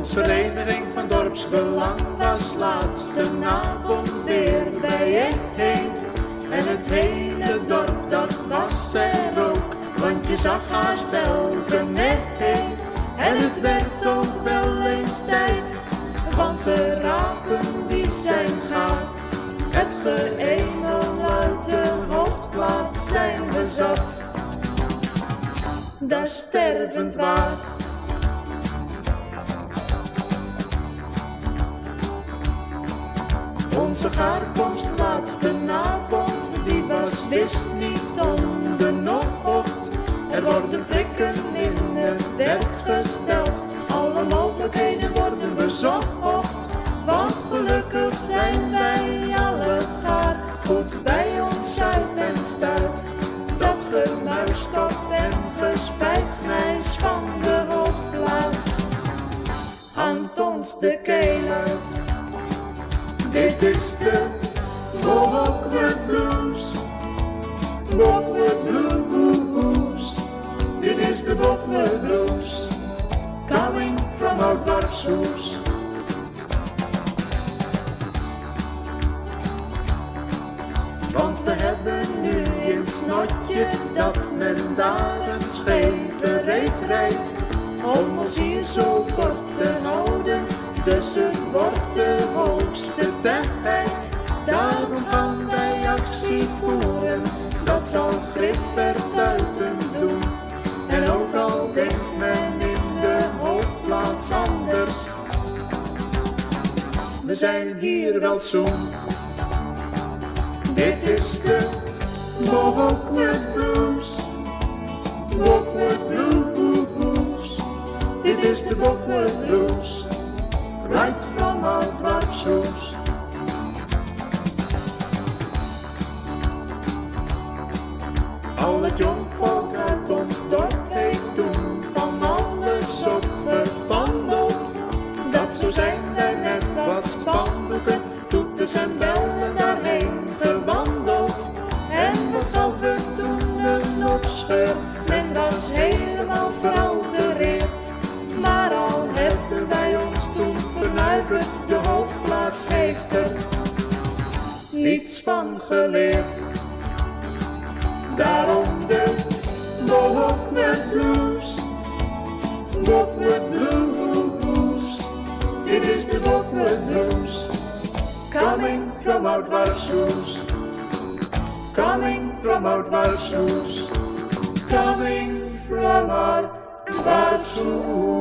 Ons vereniging van dorpsbelang was laatste avond weer bijeen. En het hele dorp dat was er ook, want je zag haast elke nee. En het werd ook wel eens tijd, want de rapen die zijn gaar. Het geëmel uit de hoofdplaats zijn we zat, daar stervend waar. Onze gaarkomst laatste avond, die was wist niet onbenodigd. Er worden prikken in het werk gesteld, alle mogelijkheden worden bezocht. Want gelukkig zijn wij alle gaar, goed bij ons zuip en stuit. Dat gemuiskop en gespijtgnijs van de hoofdplaats hangt ons de keel uit. Dit is de Bockwood Blues, Bockwood Blues. Dit is de Bockwood Blues, coming from Oud-Warpshoes. Want we hebben nu een snotje dat men daar een scheve reet rijdt, om ons hier zo kort te houden. Dus het wordt de hoogste tijd, daarom gaan wij actie voeren. Dat zal Griffert Uiten doen. En ook al denkt men in de hoofdplaats anders, we zijn hier wel zoen. Dit is de Bockwood Blues, Bockwood Blues. Dit is de Bockwood Blues, right from Oud-Warpshoes. Al het jongvolk uit ons dorp heeft toen van alles opgewandeld. Dat zo zijn wij met wat spandoeken, toeters en bellen daarheen gewandeld. En wat gaf het toen een opscheur, men was helemaal veraltereerd. Maar al hebben wij ons toen vernuiverd, de hoofdplaats heeft er niets van geleerd. Daarom de Bockwood Blues, Bockwood Blues. Dit is de Bockwood Blues, coming from Oud-Warpshoes, coming from Oud-Warpshoes, coming from Oud-Warpshoes.